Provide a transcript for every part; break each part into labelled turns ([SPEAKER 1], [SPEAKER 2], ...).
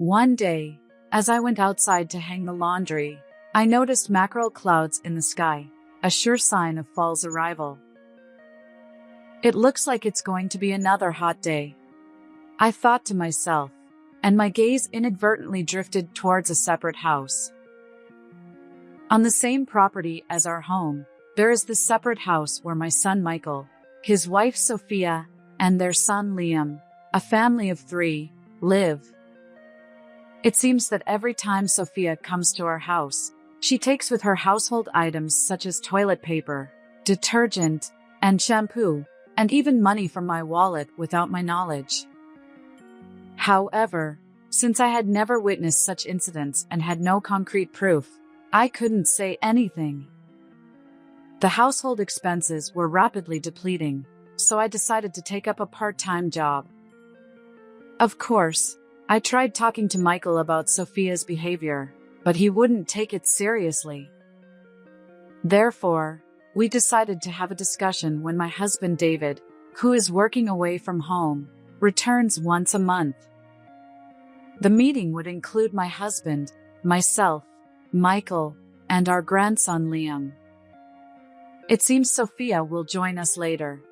[SPEAKER 1] One day, as I went outside to hang the laundry, I noticed mackerel clouds in the sky, a sure sign of fall's arrival. It looks like it's going to be another hot day, I thought to myself, and my gaze inadvertently drifted towards a separate house. On the same property as our home, there is the separate house where my son Michael, his wife Sophia, and their son Liam, a family of 3, live. It seems that every time Sophia comes to our house, she takes with her household items such as toilet paper, detergent, and shampoo, and even money from my wallet without my knowledge. However, since I had never witnessed such incidents and had no concrete proof, I couldn't say anything. The household expenses were rapidly depleting, so I decided to take up a part-time job. Of course, I tried talking to Michael about Sophia's behavior, but he wouldn't take it seriously. Therefore, we decided to have a discussion when my husband David, who is working away from home, returns once a month. The meeting would include my husband, myself, Michael, and our grandson Liam. It seems Sophia will join us later.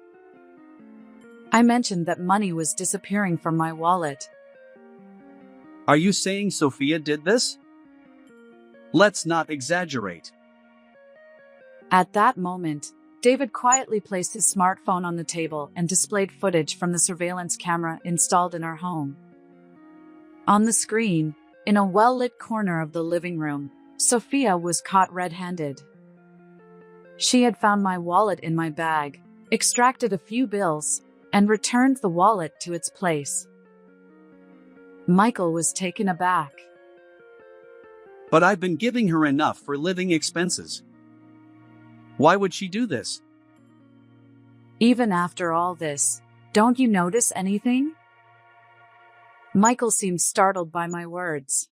[SPEAKER 1] I mentioned that money was disappearing from my wallet.
[SPEAKER 2] Are you saying Sophia did this? Let's not exaggerate.
[SPEAKER 1] At that moment, David quietly placed his smartphone on the table and displayed footage from the surveillance camera installed in our home. On the screen, in a well-lit corner of the living room, Sophia was caught red-handed. She had found my wallet in my bag, extracted a few bills, and returned the wallet to its place. Michael was taken aback.
[SPEAKER 2] But I've been giving her enough for living expenses. Why would she do this?
[SPEAKER 1] Even after all this, don't you notice anything? Michael seemed startled by my words.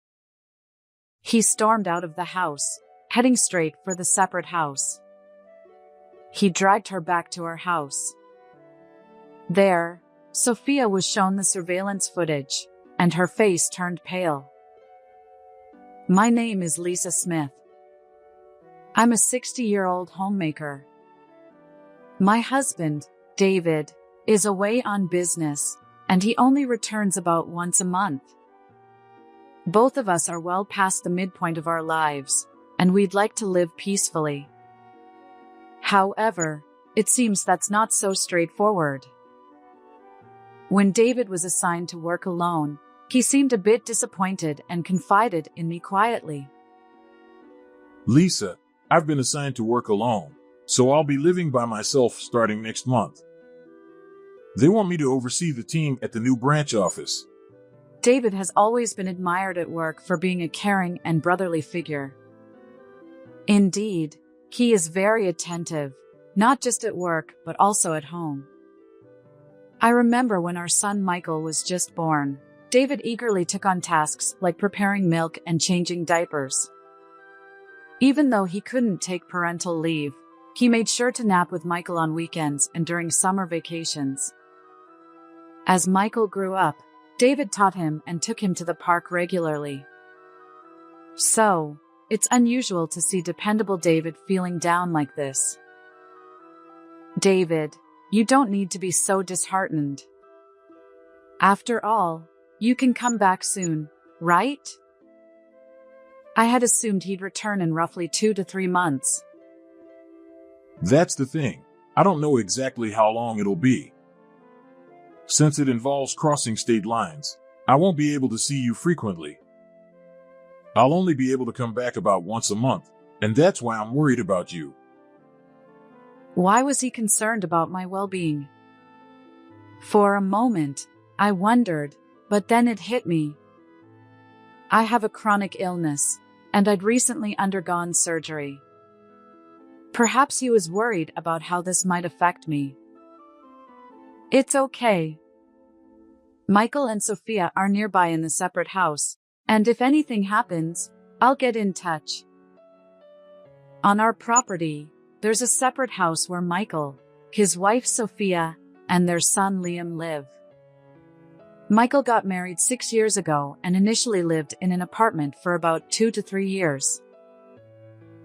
[SPEAKER 1] He stormed out of the house, heading straight for the separate house. He dragged her back to our house. There, Sophia was shown the surveillance footage, and her face turned pale. My name is Lisa Smith. I'm a 60-year-old homemaker. My husband, David, is away on business, and he only returns about once a month. Both of us are well past the midpoint of our lives, and we'd like to live peacefully. However, it seems that's not so straightforward. When David was assigned to work alone, he seemed a bit disappointed and confided in me quietly.
[SPEAKER 3] Lisa, I've been assigned to work alone, so I'll be living by myself starting next month. They want me to oversee the team at the new branch office.
[SPEAKER 1] David has always been admired at work for being a caring and brotherly figure. Indeed, he is very attentive, not just at work, but also at home. I remember when our son Michael was just born, David eagerly took on tasks like preparing milk and changing diapers. Even though he couldn't take parental leave, he made sure to nap with Michael on weekends and during summer vacations. As Michael grew up, David taught him and took him to the park regularly. So, it's unusual to see dependable David feeling down like this. David, you don't need to be so disheartened. After all, you can come back soon, right? I had assumed he'd return in roughly 2 to 3 months.
[SPEAKER 3] That's the thing. I don't know exactly how long it'll be. Since it involves crossing state lines, I won't be able to see you frequently. I'll only be able to come back about once a month, and that's why I'm worried about you.
[SPEAKER 1] Why was he concerned about my well-being? For a moment, I wondered, but then it hit me. I have a chronic illness, and I'd recently undergone surgery. Perhaps he was worried about how this might affect me. It's okay. Michael and Sophia are nearby in the separate house, and if anything happens, I'll get in touch. On our property, there's a separate house where Michael, his wife Sophia, and their son Liam live. Michael got married 6 years ago and initially lived in an apartment for about 2 to 3 years.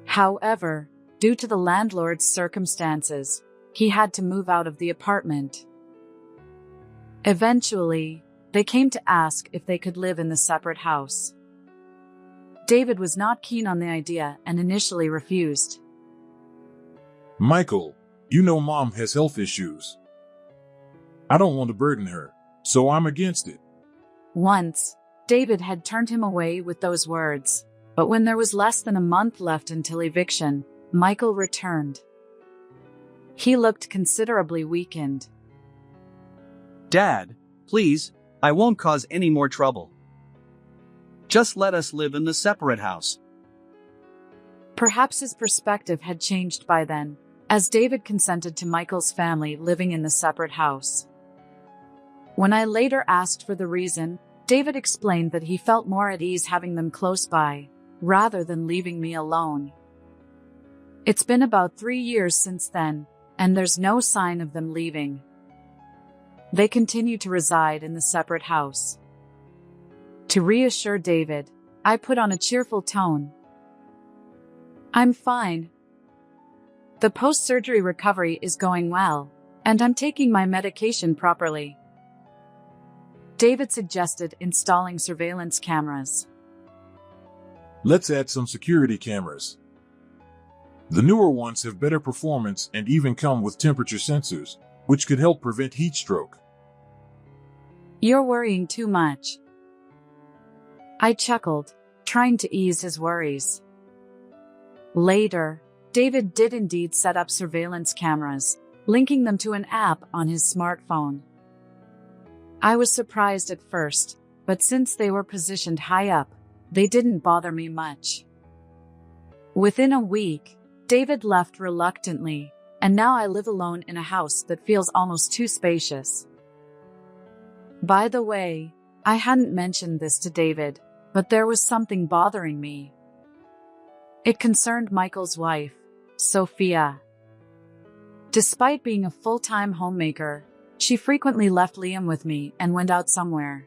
[SPEAKER 1] However, due to the landlord's circumstances, he had to move out of the apartment. Eventually, they came to ask if they could live in the separate house. David was not keen on the idea and initially refused.
[SPEAKER 3] Michael, you know Mom has health issues. I don't want to burden her, so I'm against it.
[SPEAKER 1] Once, David had turned him away with those words, but when there was less than a month left until eviction, Michael returned. He looked considerably weakened.
[SPEAKER 2] Dad, please, I won't cause any more trouble. Just let us live in the separate house.
[SPEAKER 1] Perhaps his perspective had changed by then, as David consented to Michael's family living in the separate house. When I later asked for the reason, David explained that he felt more at ease having them close by, rather than leaving me alone. It's been about 3 years since then, and there's no sign of them leaving. They continue to reside in the separate house. To reassure David, I put on a cheerful tone. I'm fine. The post-surgery recovery is going well, and I'm taking my medication properly. David suggested installing surveillance cameras.
[SPEAKER 3] Let's add some security cameras. The newer ones have better performance and even come with temperature sensors, which could help prevent heat stroke.
[SPEAKER 1] You're worrying too much. I chuckled, trying to ease his worries. Later, David did indeed set up surveillance cameras, linking them to an app on his smartphone. I was surprised at first, but since they were positioned high up, they didn't bother me much. Within a week, David left reluctantly, and now I live alone in a house that feels almost too spacious. By the way, I hadn't mentioned this to David, but there was something bothering me. It concerned Michael's wife, Sophia. Despite being a full-time homemaker, she frequently left Liam with me and went out somewhere.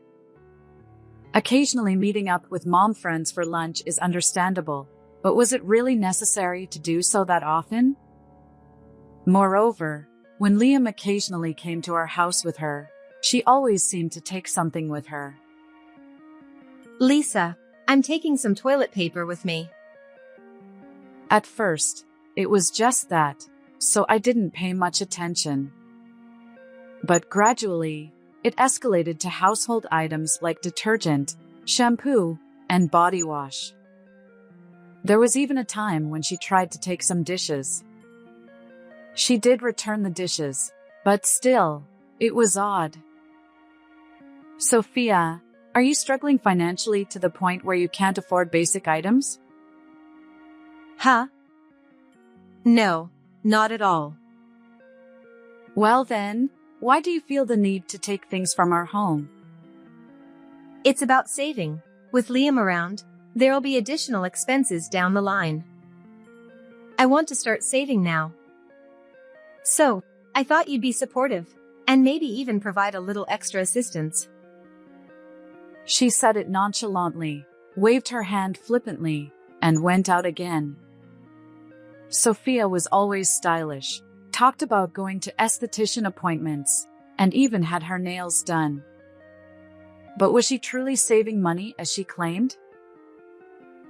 [SPEAKER 1] Occasionally meeting up with mom friends for lunch is understandable, but was it really necessary to do so that often? Moreover, when Liam occasionally came to our house with her, she always seemed to take something with her.
[SPEAKER 4] Lisa, I'm taking some toilet paper with me.
[SPEAKER 1] At first, it was just that, so I didn't pay much attention. But gradually, it escalated to household items like detergent, shampoo, and body wash. There was even a time when she tried to take some dishes. She did return the dishes, but still, it was odd. Sophia, are you struggling financially to the point where you can't afford basic items?
[SPEAKER 4] Huh? No, not at all.
[SPEAKER 1] Well then, why do you feel the need to take things from our home?
[SPEAKER 4] It's about saving. With Liam around, there'll be additional expenses down the line. I want to start saving now. So, I thought you'd be supportive, and maybe even provide a little extra assistance.
[SPEAKER 1] She said it nonchalantly, waved her hand flippantly, and went out again. Sophia was always stylish, talked about going to esthetician appointments, and even had her nails done. But was she truly saving money as she claimed?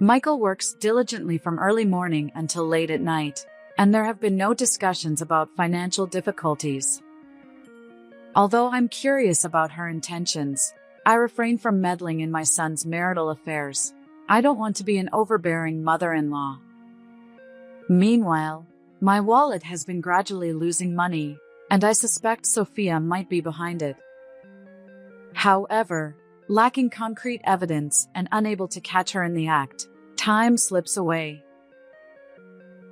[SPEAKER 1] Michael works diligently from early morning until late at night, and there have been no discussions about financial difficulties. Although I'm curious about her intentions, I refrain from meddling in my son's marital affairs. I don't want to be an overbearing mother-in-law. Meanwhile, my wallet has been gradually losing money, and I suspect Sophia might be behind it. However, lacking concrete evidence and unable to catch her in the act, time slips away.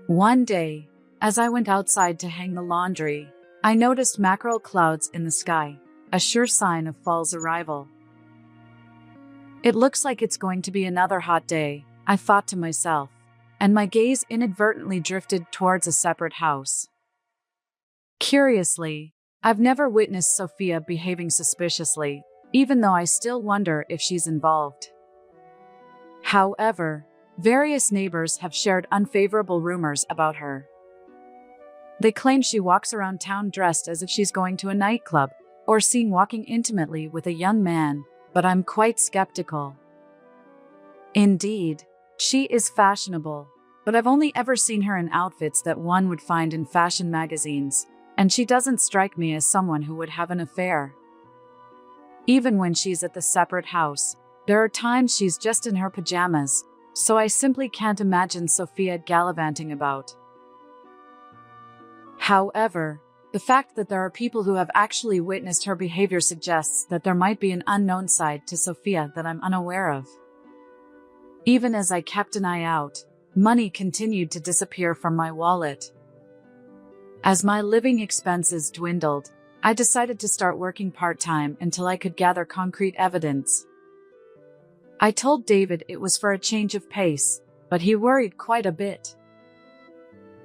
[SPEAKER 1] One day, as I went outside to hang the laundry, I noticed mackerel clouds in the sky, a sure sign of fall's arrival. It looks like it's going to be another hot day, I thought to myself, and my gaze inadvertently drifted towards a separate house. Curiously, I've never witnessed Sophia behaving suspiciously, even though I still wonder if she's involved. However, various neighbors have shared unfavorable rumors about her. They claim she walks around town dressed as if she's going to a nightclub or seen walking intimately with a young man, but I'm quite skeptical. Indeed, she is fashionable, but I've only ever seen her in outfits that one would find in fashion magazines, and she doesn't strike me as someone who would have an affair. Even when she's at the separate house, there are times she's just in her pajamas, so I simply can't imagine Sophia gallivanting about. However, the fact that there are people who have actually witnessed her behavior suggests that there might be an unknown side to Sophia that I'm unaware of. Even as I kept an eye out, money continued to disappear from my wallet. As my living expenses dwindled, I decided to start working part-time until I could gather concrete evidence. I told David it was for a change of pace, but he worried quite a bit.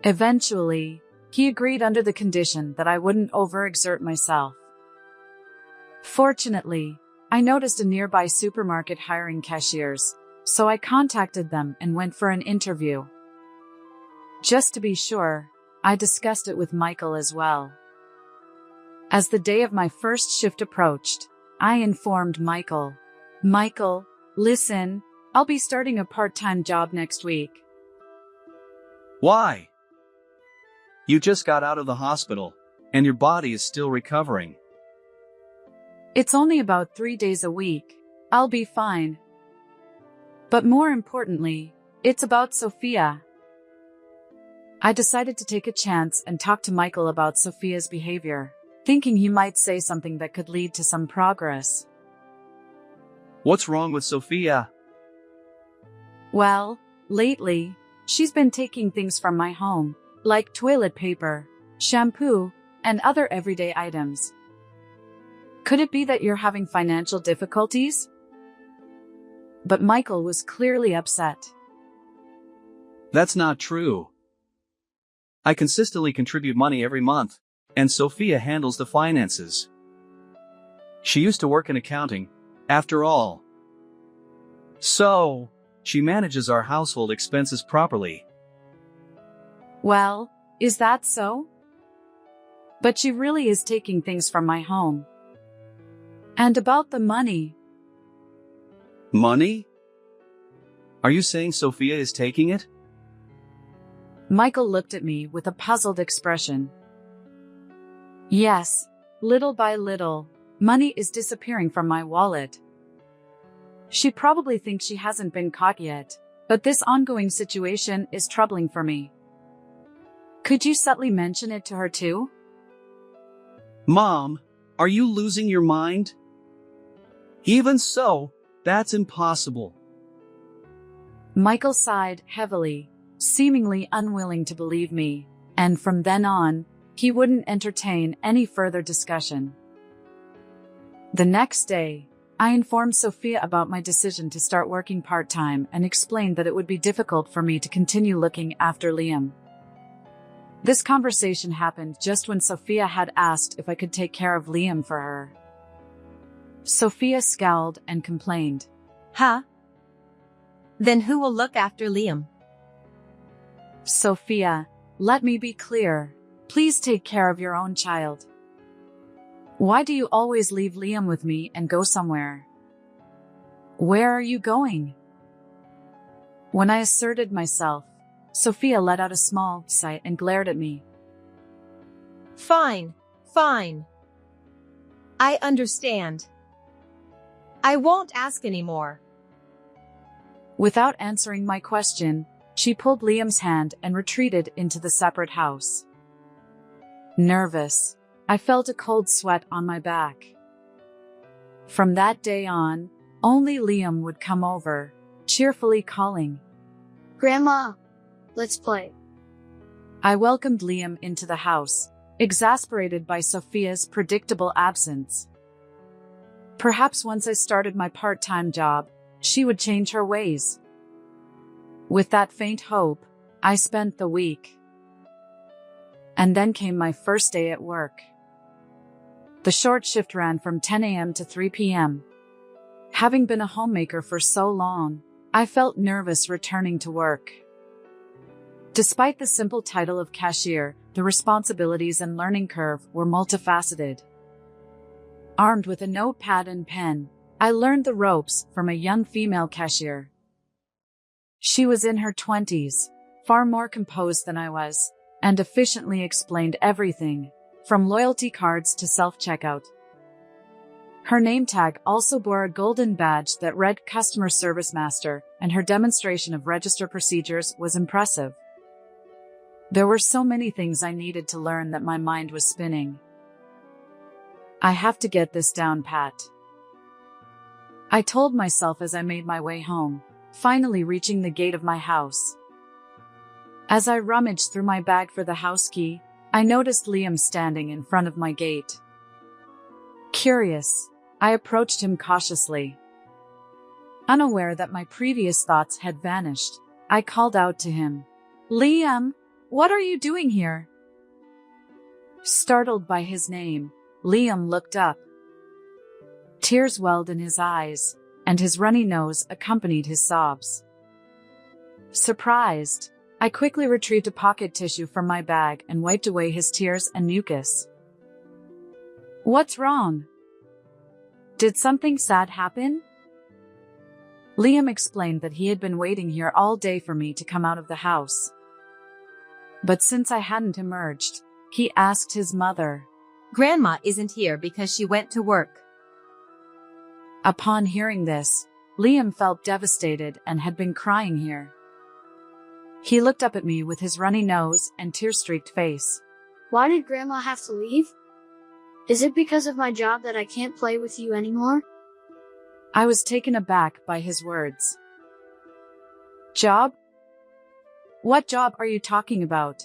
[SPEAKER 1] Eventually, he agreed under the condition that I wouldn't overexert myself. Fortunately, I noticed a nearby supermarket hiring cashiers, so I contacted them and went for an interview. Just to be sure, I discussed it with Michael as well. As the day of my first shift approached, I informed Michael, "Michael, listen, I'll be starting a part-time job next week."
[SPEAKER 2] Why? You just got out of the hospital, and your body is still recovering.
[SPEAKER 1] It's only about 3 days a week. I'll be fine. But more importantly, it's about Sophia. I decided to take a chance and talk to Michael about Sophia's behavior, thinking he might say something that could lead to some progress.
[SPEAKER 2] What's wrong with Sophia?
[SPEAKER 1] Well, lately, she's been taking things from my home, like toilet paper, shampoo, and other everyday items. Could it be that you're having financial difficulties? But Michael was clearly upset.
[SPEAKER 2] That's not true. I consistently contribute money every month, and Sophia handles the finances. She used to work in accounting, after all. So, she manages our household expenses properly.
[SPEAKER 1] Well, is that so? But she really is taking things from my home. And about the money.
[SPEAKER 2] Money? Are you saying Sophia is taking it?
[SPEAKER 1] Michael looked at me with a puzzled expression. Yes, little by little, money is disappearing from my wallet. She probably thinks she hasn't been caught yet, but this ongoing situation is troubling for me. Could you subtly mention it to her too?
[SPEAKER 2] Mom, are you losing your mind? Even so, that's impossible.
[SPEAKER 1] Michael sighed heavily, seemingly unwilling to believe me, and from then on, he wouldn't entertain any further discussion. The next day, I informed Sophia about my decision to start working part-time and explained that it would be difficult for me to continue looking after Liam. This conversation happened just when Sophia had asked if I could take care of Liam for her. Sophia scowled and complained.
[SPEAKER 4] Huh? Then who will look after Liam?
[SPEAKER 1] Sophia, let me be clear. Please take care of your own child. Why do you always leave Liam with me and go somewhere? Where are you going? When I asserted myself, Sophia let out a small sigh and glared at me.
[SPEAKER 4] Fine, fine. I understand. I won't ask anymore.
[SPEAKER 1] Without answering my question, she pulled Liam's hand and retreated into the separate house. Nervous, I felt a cold sweat on my back. From that day on, only Liam would come over, cheerfully calling,
[SPEAKER 5] "Grandma, let's play."
[SPEAKER 1] I welcomed Liam into the house, exasperated by Sophia's predictable absence. Perhaps once I started my part-time job, she would change her ways. With that faint hope, I spent the week. And then came my first day at work. The short shift ran from 10 a.m. to 3 p.m. Having been a homemaker for so long, I felt nervous returning to work. Despite the simple title of cashier, the responsibilities and learning curve were multifaceted. Armed with a notepad and pen, I learned the ropes from a young female cashier. She was in her 20s, far more composed than I was, and efficiently explained everything, from loyalty cards to self-checkout. Her name tag also bore a golden badge that read Customer Service Master, and her demonstration of register procedures was impressive. There were so many things I needed to learn that my mind was spinning. I have to get this down pat. I told myself as I made my way home, finally reaching the gate of my house. As I rummaged through my bag for the house key, I noticed Liam standing in front of my gate. Curious, I approached him cautiously. Unaware that my previous thoughts had vanished, I called out to him, "Liam, what are you doing here?" Startled by his name, Liam looked up. Tears welled in his eyes, and his runny nose accompanied his sobs. Surprised, I quickly retrieved a pocket tissue from my bag and wiped away his tears and mucus. "What's wrong? Did something sad happen?" Liam explained that he had been waiting here all day for me to come out of the house. But since I hadn't emerged, he asked his mother.
[SPEAKER 4] Grandma isn't here because she went to work.
[SPEAKER 1] Upon hearing this, Liam felt devastated and had been crying here. He looked up at me with his runny nose and tear-streaked face.
[SPEAKER 5] Why did Grandma have to leave? Is it because of my job that I can't play with you anymore?
[SPEAKER 1] I was taken aback by his words. Job? What job are you talking about?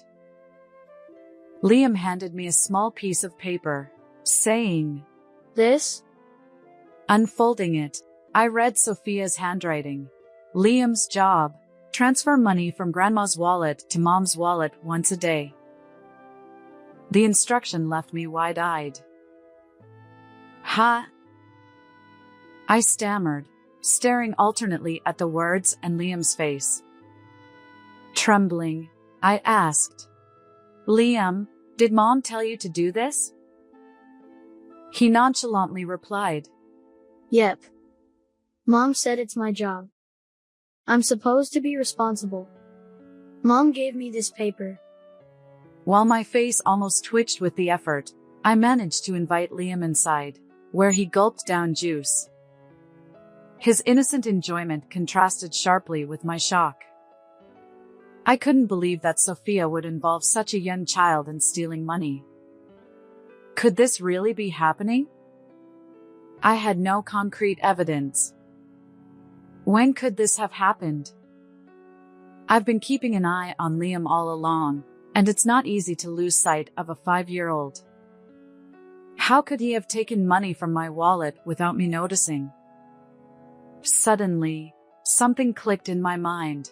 [SPEAKER 1] Liam handed me a small piece of paper, saying,
[SPEAKER 5] This?
[SPEAKER 1] Unfolding it, I read Sophia's handwriting. Liam's job: transfer money from Grandma's wallet to Mom's wallet once a day. The instruction left me wide-eyed. Huh? I stammered, staring alternately at the words and Liam's face. Trembling, I asked, Liam, did Mom tell you to do this? He nonchalantly replied,
[SPEAKER 5] Yep. Mom said it's my job. I'm supposed to be responsible. Mom gave me this paper.
[SPEAKER 1] While my face almost twitched with the effort, I managed to invite Liam inside, where he gulped down juice. His innocent enjoyment contrasted sharply with my shock. I couldn't believe that Sophia would involve such a young child in stealing money. Could this really be happening? I had no concrete evidence. When could this have happened? I've been keeping an eye on Liam all along, and it's not easy to lose sight of a 5-year-old. How could he have taken money from my wallet without me noticing? Suddenly, something clicked in my mind.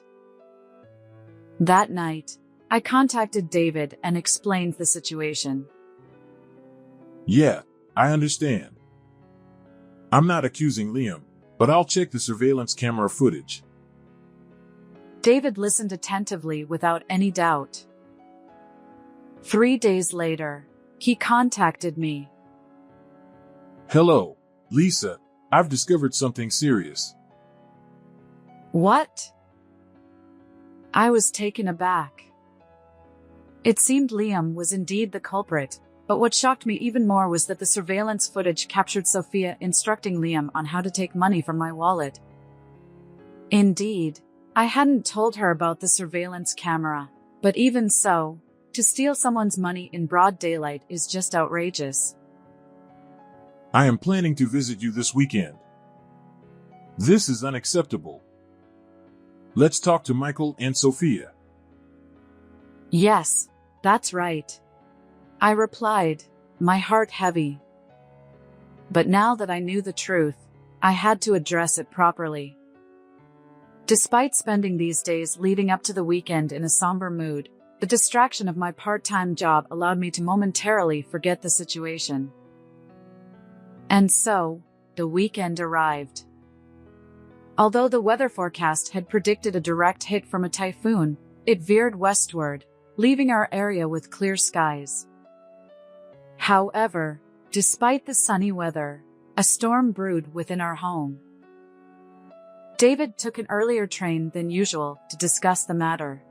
[SPEAKER 1] That night, I contacted David and explained the situation.
[SPEAKER 3] Yeah, I understand. I'm not accusing Liam, but I'll check the surveillance camera footage.
[SPEAKER 1] David listened attentively without any doubt. 3 days later, he contacted me.
[SPEAKER 3] Hello, Lisa, I've discovered something serious.
[SPEAKER 1] What? I was taken aback. It seemed Liam was indeed the culprit, but what shocked me even more was that the surveillance footage captured Sophia instructing Liam on how to take money from my wallet. Indeed, I hadn't told her about the surveillance camera, but even so, to steal someone's money in broad daylight is just outrageous.
[SPEAKER 3] I am planning to visit you this weekend. This is unacceptable. Let's talk to Michael and Sophia.
[SPEAKER 1] Yes, that's right. I replied, my heart heavy. But now that I knew the truth, I had to address it properly. Despite spending these days leading up to the weekend in a somber mood, the distraction of my part-time job allowed me to momentarily forget the situation. And so, the weekend arrived. Although the weather forecast had predicted a direct hit from a typhoon, it veered westward, leaving our area with clear skies. However, despite the sunny weather, a storm brewed within our home. David took an earlier train than usual to discuss the matter.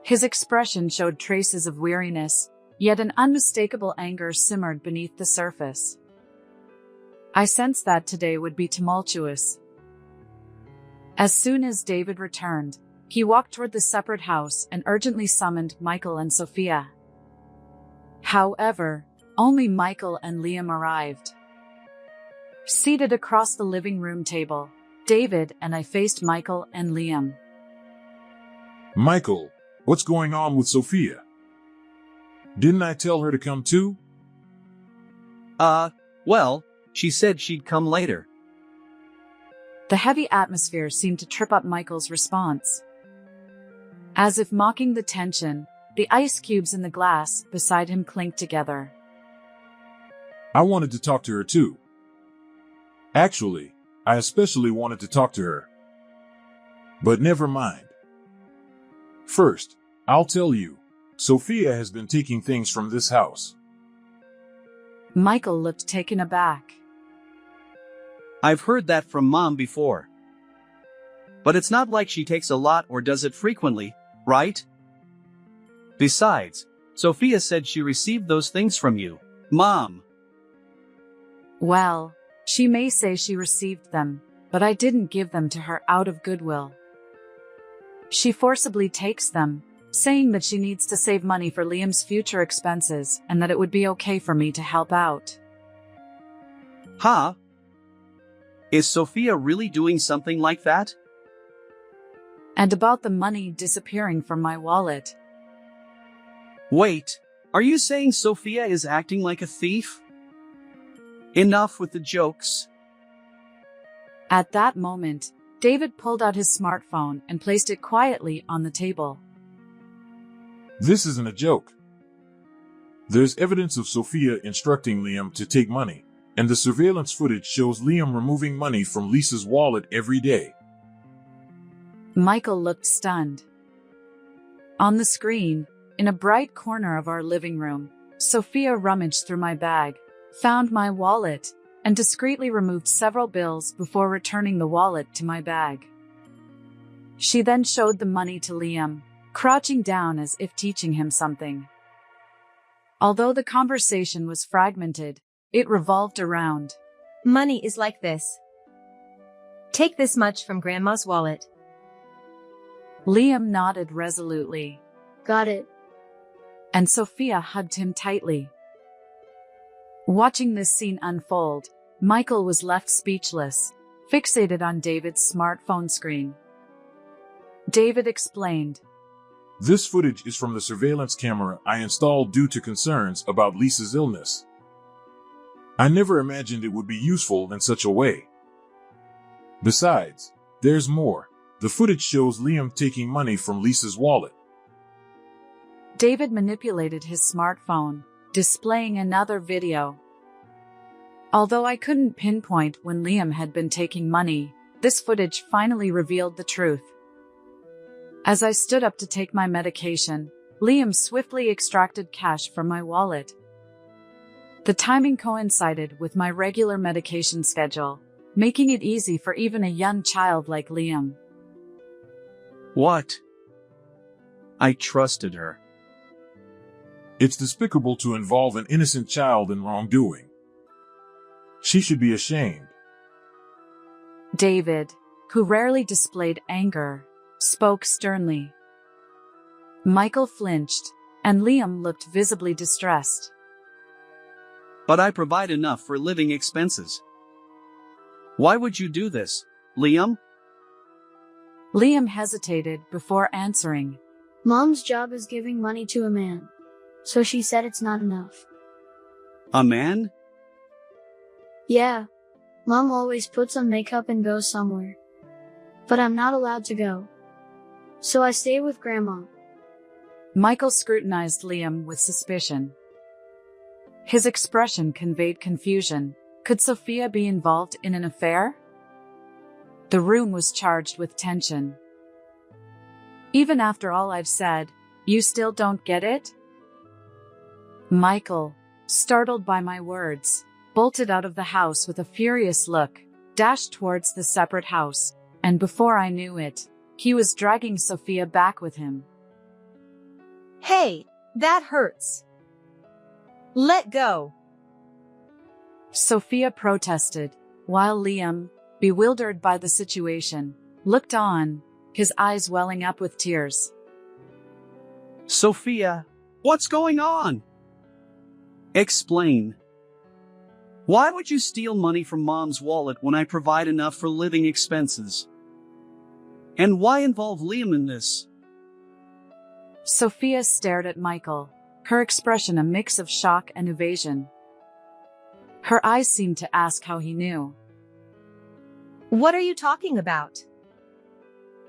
[SPEAKER 1] His expression showed traces of weariness, yet an unmistakable anger simmered beneath the surface. I sensed that today would be tumultuous. As soon as David returned, he walked toward the separate house and urgently summoned Michael and Sophia. However, only Michael and Liam arrived. Seated across the living room table, David and I faced Michael and Liam.
[SPEAKER 3] Michael, what's going on with Sophia? Didn't I tell her to come too?
[SPEAKER 2] Well, she said she'd come later.
[SPEAKER 1] The heavy atmosphere seemed to trip up Michael's response. As if mocking the tension, the ice cubes in the glass beside him clinked together.
[SPEAKER 3] I wanted to talk to her too. Actually, I especially wanted to talk to her. But never mind. First, I'll tell you, Sophia has been taking things from this house.
[SPEAKER 1] Michael looked taken aback.
[SPEAKER 2] I've heard that from Mom before. But it's not like she takes a lot or does it frequently, right? Besides, Sophia said she received those things from you, Mom.
[SPEAKER 1] Well, she may say she received them, but I didn't give them to her out of goodwill. She forcibly takes them, saying that she needs to save money for Liam's future expenses and that it would be okay for me to help out.
[SPEAKER 2] Huh? Is Sophia really doing something like that?
[SPEAKER 1] And about the money disappearing from my wallet.
[SPEAKER 2] Wait, are you saying Sophia is acting like a thief? Enough with the jokes.
[SPEAKER 1] At that moment, David pulled out his smartphone and placed it quietly on the table.
[SPEAKER 3] This isn't a joke. There's evidence of Sophia instructing Liam to take money, and the surveillance footage shows Liam removing money from Lisa's wallet every day.
[SPEAKER 1] Michael looked stunned. On the screen, in a bright corner of our living room, Sophia rummaged through my bag, found my wallet, and discreetly removed several bills before returning the wallet to my bag. She then showed the money to Liam, crouching down as if teaching him something. Although the conversation was fragmented, it revolved around,
[SPEAKER 4] Money is like this. Take this much from Grandma's wallet.
[SPEAKER 1] Liam nodded resolutely,
[SPEAKER 5] Got it.
[SPEAKER 1] and Sophia hugged him tightly. Watching this scene unfold, Michael was left speechless, fixated on David's smartphone screen. David explained,
[SPEAKER 3] This footage is from the surveillance camera I installed due to concerns about Lisa's illness. I never imagined it would be useful in such a way. Besides, there's more. The footage shows Liam taking money from Lisa's wallet.
[SPEAKER 1] David manipulated his smartphone, displaying another video. Although I couldn't pinpoint when Liam had been taking money, this footage finally revealed the truth. As I stood up to take my medication, Liam swiftly extracted cash from my wallet. The timing coincided with my regular medication schedule, making it easy for even a young child like Liam.
[SPEAKER 2] What? I trusted her.
[SPEAKER 3] It's despicable to involve an innocent child in wrongdoing. She should be ashamed.
[SPEAKER 1] David, who rarely displayed anger, spoke sternly. Michael flinched, and Liam looked visibly distressed.
[SPEAKER 2] But I provide enough for living expenses. Why would you do this, Liam?
[SPEAKER 1] Liam hesitated before answering.
[SPEAKER 5] Mom's job is giving money to a man. So she said it's not enough.
[SPEAKER 2] A man?
[SPEAKER 5] Yeah. Mom always puts on makeup and goes somewhere. But I'm not allowed to go. So I stay with Grandma.
[SPEAKER 1] Michael scrutinized Liam with suspicion. His expression conveyed confusion, Could Sophia be involved in an affair? The room was charged with tension. Even after all I've said, you still don't get it? Michael, startled by my words, bolted out of the house with a furious look, dashed towards the separate house, and before I knew it, he was dragging Sophia back with him.
[SPEAKER 4] Hey, that hurts. Let go.
[SPEAKER 1] Sophia protested, while Liam, bewildered by the situation, looked on, his eyes welling up with tears.
[SPEAKER 2] Sophia, what's going on? Explain. Why would you steal money from Mom's wallet when I provide enough for living expenses? And why involve Liam in this?
[SPEAKER 1] Sophia stared at Michael, her expression a mix of shock and evasion. Her eyes seemed to ask how he knew.
[SPEAKER 4] What are you talking about?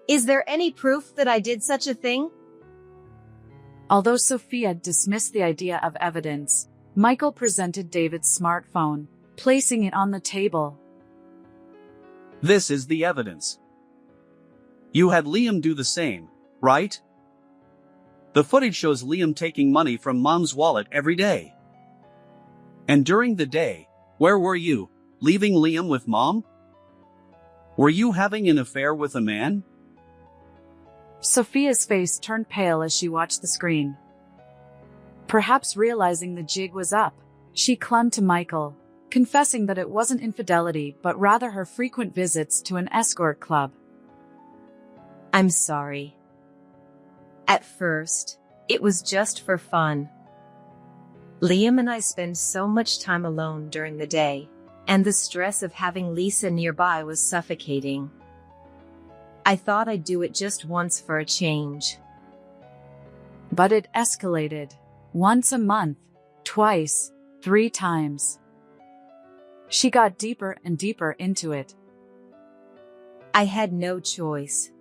[SPEAKER 4] Is there any proof that I did such a thing?
[SPEAKER 1] Although Sophia dismissed the idea of evidence, Michael presented David's smartphone, placing it on the table.
[SPEAKER 2] This is the evidence. You had Liam do the same, right? The footage shows Liam taking money from Mom's wallet every day. And during the day, where were you, leaving Liam with Mom? Were you having an affair with a man?
[SPEAKER 1] Sophia's face turned pale as she watched the screen. Perhaps realizing the jig was up, she clung to Michael, confessing that it wasn't infidelity but rather her frequent visits to an escort club.
[SPEAKER 4] I'm sorry. At first, it was just for fun. Liam and I spend so much time alone during the day, and the stress of having Lisa nearby was suffocating. I thought I'd do it just once for a change.
[SPEAKER 1] But it escalated. Once a month, twice, 3 times. She got deeper and deeper into it.
[SPEAKER 4] I had no choice.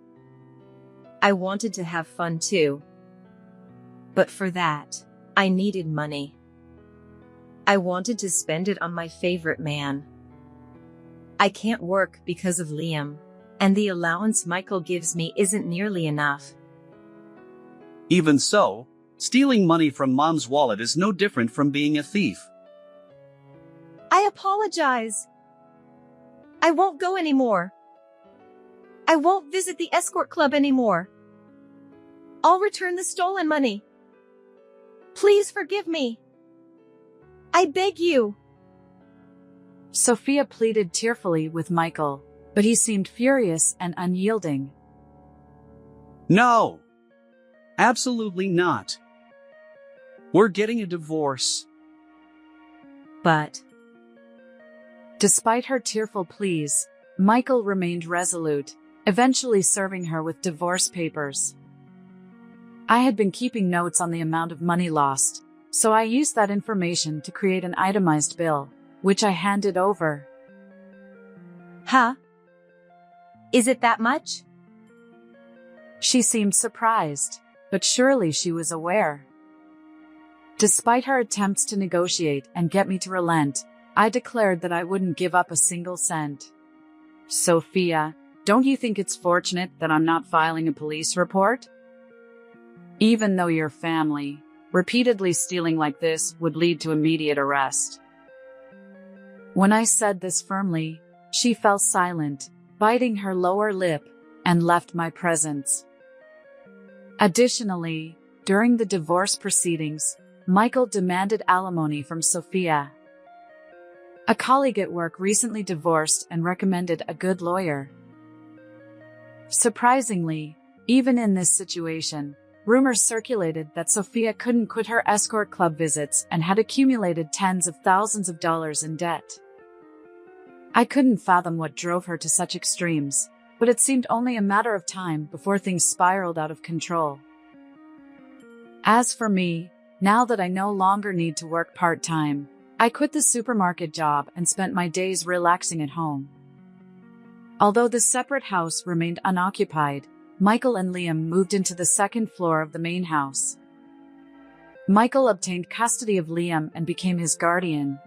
[SPEAKER 4] I wanted to have fun too. But for that, I needed money. I wanted to spend it on my favorite man. I can't work because of Liam, and the allowance Michael gives me isn't nearly enough.
[SPEAKER 2] Even so, stealing money from Mom's wallet is no different from being a thief.
[SPEAKER 4] I apologize. I won't go anymore. I won't visit the escort club anymore. I'll return the stolen money. Please forgive me. I beg you.
[SPEAKER 1] Sophia pleaded tearfully with Michael, but he seemed furious and unyielding.
[SPEAKER 2] No. Absolutely not. We're getting a divorce.
[SPEAKER 4] But
[SPEAKER 1] despite her tearful pleas, Michael remained resolute, eventually serving her with divorce papers. I had been keeping notes on the amount of money lost, so I used that information to create an itemized bill, which I handed over.
[SPEAKER 4] Huh? Is it that much?
[SPEAKER 1] She seemed surprised, but surely she was aware. Despite her attempts to negotiate and get me to relent, I declared that I wouldn't give up a single cent. Sophia, don't you think it's fortunate that I'm not filing a police report? Even though your family, repeatedly stealing like this would lead to immediate arrest. When I said this firmly, she fell silent, biting her lower lip, and left my presence. Additionally, during the divorce proceedings, Michael demanded alimony from Sophia. A colleague at work recently divorced and recommended a good lawyer. Surprisingly, even in this situation, rumors circulated that Sophia couldn't quit her escort club visits and had accumulated tens of thousands of dollars in debt. I couldn't fathom what drove her to such extremes, but it seemed only a matter of time before things spiraled out of control. As for me, now that I no longer need to work part-time, I quit the supermarket job and spent my days relaxing at home. Although the separate house remained unoccupied, Michael and Liam moved into the second floor of the main house. Michael obtained custody of Liam and became his guardian.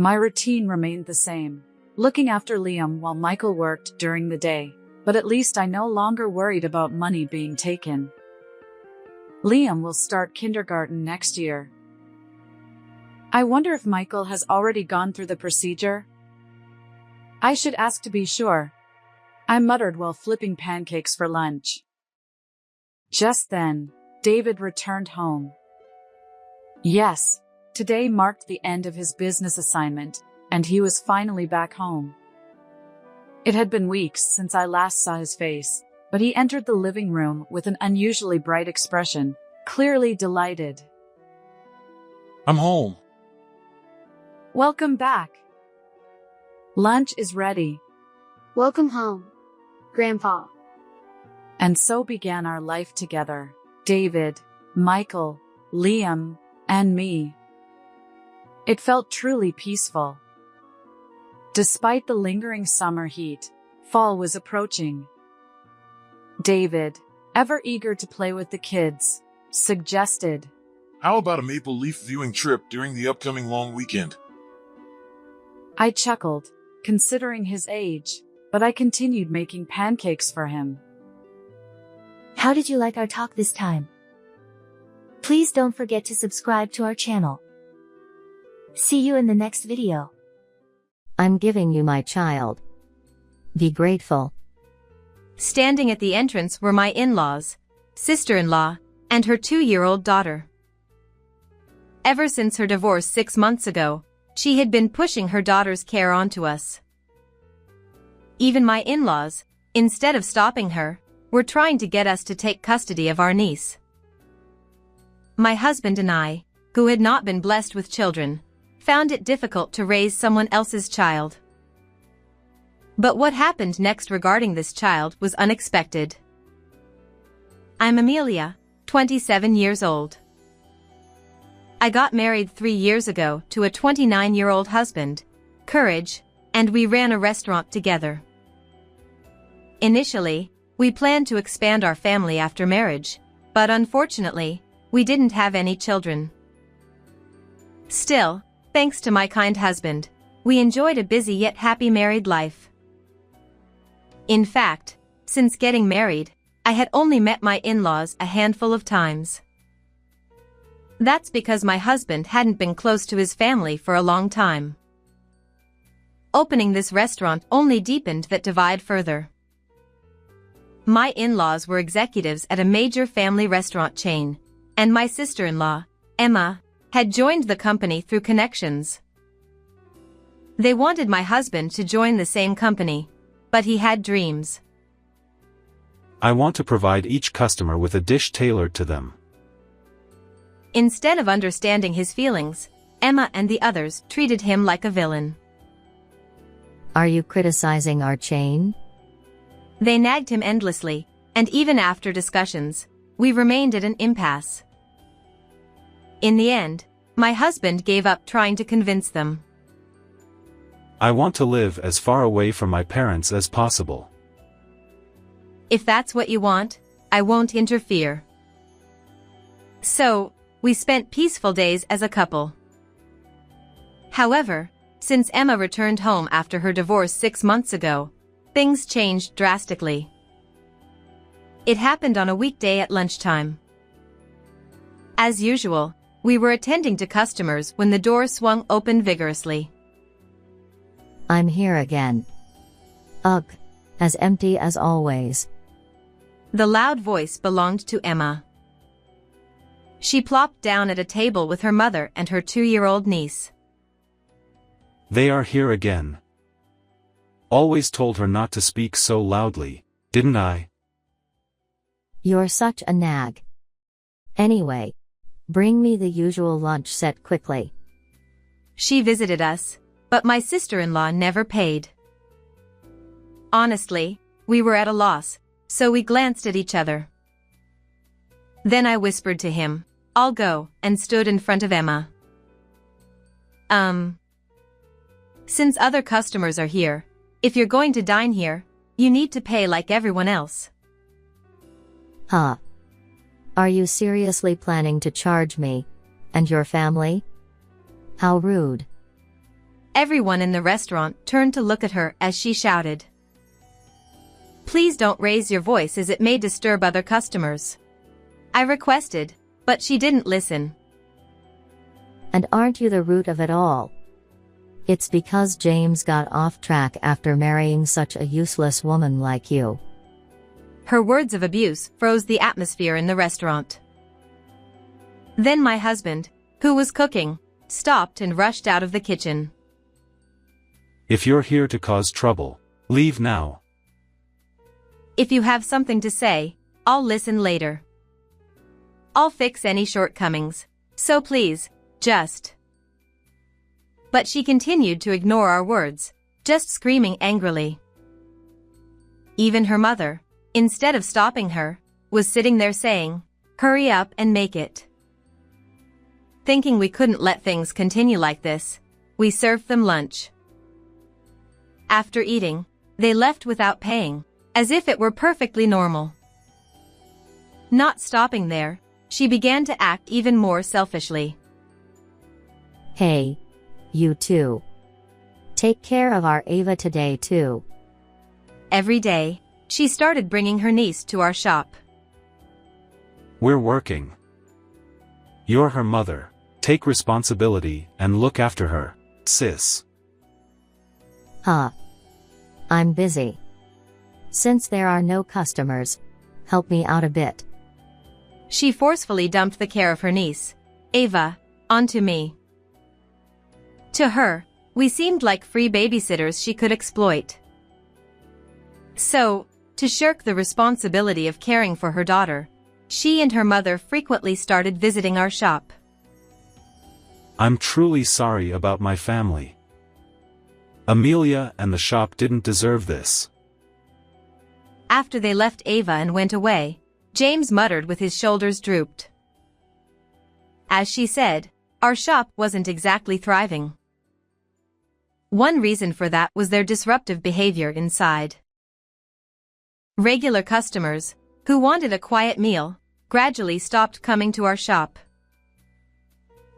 [SPEAKER 1] My routine remained the same, looking after Liam while Michael worked during the day, but at least I no longer worried about money being taken. Liam will start kindergarten next year. I wonder if Michael has already gone through the procedure. I should ask to be sure, I muttered while flipping pancakes for lunch. Just then, David returned home. Yes, today marked the end of his business assignment, and he was finally back home. It had been weeks since I last saw his face, but he entered the living room with an unusually bright expression, clearly delighted.
[SPEAKER 3] I'm home.
[SPEAKER 1] Welcome back. Lunch is ready.
[SPEAKER 5] Welcome home, Grandpa.
[SPEAKER 1] And so began our life together, David, Michael, Liam, and me. It felt truly peaceful. Despite the lingering summer heat, fall was approaching. David, ever eager to play with the kids, suggested,
[SPEAKER 3] How about a maple leaf viewing trip during the upcoming long weekend?
[SPEAKER 1] I chuckled, considering his age, but I continued making pancakes for him.
[SPEAKER 6] How did you like our talk this time? Please don't forget to subscribe to our channel. See you in the next video.
[SPEAKER 7] I'm giving you my child. Be grateful.
[SPEAKER 4] Standing at the entrance were my in-laws, sister-in-law, and her 2-year-old daughter. Ever since her divorce 6 months ago, she had been pushing her daughter's care onto us. Even my in-laws, instead of stopping her, were trying to get us to take custody of our niece. My husband and I, who had not been blessed with children, found it difficult to raise someone else's child. But what happened next regarding this child was unexpected. I'm Amelia, 27 years old. I got married 3 years ago to a 29-year-old husband, Courage, and we ran a restaurant together. Initially, we planned to expand our family after marriage, but unfortunately, we didn't have any children. Still, thanks to my kind husband, we enjoyed a busy yet happy married life. In fact, since getting married, I had only met my in-laws a handful of times. That's because my husband hadn't been close to his family for a long time. Opening this restaurant only deepened that divide further. My in-laws were executives at a major family restaurant chain, and my sister-in-law, Emma, had joined the company through connections. They wanted my husband to join the same company, but he had dreams.
[SPEAKER 8] I want to provide each customer with a dish tailored to them.
[SPEAKER 4] Instead of understanding his feelings, Emma and the others treated him like a villain.
[SPEAKER 7] Are you criticizing our chain?
[SPEAKER 4] They nagged him endlessly, and even after discussions, we remained at an impasse. In the end, my husband gave up trying to convince them.
[SPEAKER 8] I want to live as far away from my parents as possible.
[SPEAKER 4] If that's what you want, I won't interfere. So, we spent peaceful days as a couple. However, since Emma returned home after her divorce 6 months ago, things changed drastically. It happened on a weekday at lunchtime. As usual, we were attending to customers when the door swung open vigorously.
[SPEAKER 7] I'm here again. Ugh, as empty as always.
[SPEAKER 4] The loud voice belonged to Emma. She plopped down at a table with her mother and her 2-year-old niece.
[SPEAKER 8] They are here again. Always told her not to speak so loudly, didn't I?
[SPEAKER 7] You're such a nag. Anyway, bring me the usual lunch set quickly.
[SPEAKER 4] She visited us, but my sister-in-law never paid. Honestly, we were at a loss, so we glanced at each other. Then I whispered to him, "I'll go," and stood in front of Emma. Since other customers are here, if you're going to dine here, you need to pay like everyone else.
[SPEAKER 7] Huh? Are you seriously planning to charge me and your family? How rude.
[SPEAKER 4] Everyone in the restaurant turned to look at her as she shouted, "Please don't raise your voice as it may disturb other customers," I requested, but she didn't listen.
[SPEAKER 7] And aren't you the root of it all? It's because James got off track after marrying such a useless woman like you.
[SPEAKER 4] Her words of abuse froze the atmosphere in the restaurant. Then my husband, who was cooking, stopped and rushed out of the kitchen.
[SPEAKER 8] If you're here to cause trouble, leave now.
[SPEAKER 4] If you have something to say, I'll listen later. I'll fix any shortcomings, so please, just. But she continued to ignore our words, just screaming angrily. Even her mother, instead of stopping her, was sitting there saying, "Hurry up and make it." Thinking we couldn't let things continue like this, we served them lunch. After eating, they left without paying, as if it were perfectly normal. Not stopping there, she began to act even more selfishly.
[SPEAKER 7] Hey, you two. Take care of our Ava today too.
[SPEAKER 4] Every day, she started bringing her niece to our shop.
[SPEAKER 8] We're working. You're her mother. Take responsibility and look after her, sis.
[SPEAKER 7] Huh. I'm busy. Since there are no customers, help me out a bit.
[SPEAKER 4] She forcefully dumped the care of her niece, Ava, onto me. To her, we seemed like free babysitters she could exploit. So, to shirk the responsibility of caring for her daughter, she and her mother frequently started visiting our shop.
[SPEAKER 8] I'm truly sorry about my family. Amelia and the shop didn't deserve this.
[SPEAKER 4] After they left Ava and went away, James muttered with his shoulders drooped. As she said, our shop wasn't exactly thriving. One reason for that was their disruptive behavior inside. Regular customers, who wanted a quiet meal, gradually stopped coming to our shop.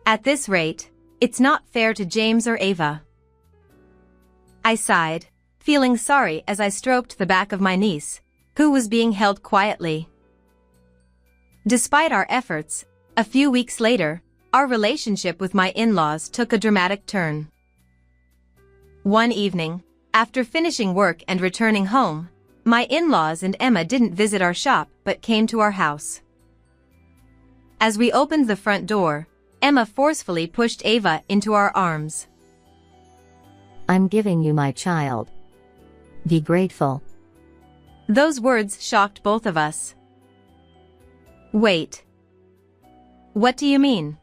[SPEAKER 4] At this rate, it's not fair to James or Ava. I sighed, feeling sorry as I stroked the back of my niece, who was being held quietly. Despite our efforts, a few weeks later, our relationship with my in-laws took a dramatic turn. One evening, after finishing work and returning home, my in-laws and Emma didn't visit our shop but came to our house. As we opened the front door, Emma forcefully pushed Ava into our arms.
[SPEAKER 7] I'm giving you my child. Be grateful.
[SPEAKER 4] Those words shocked both of us. Wait. What do you mean?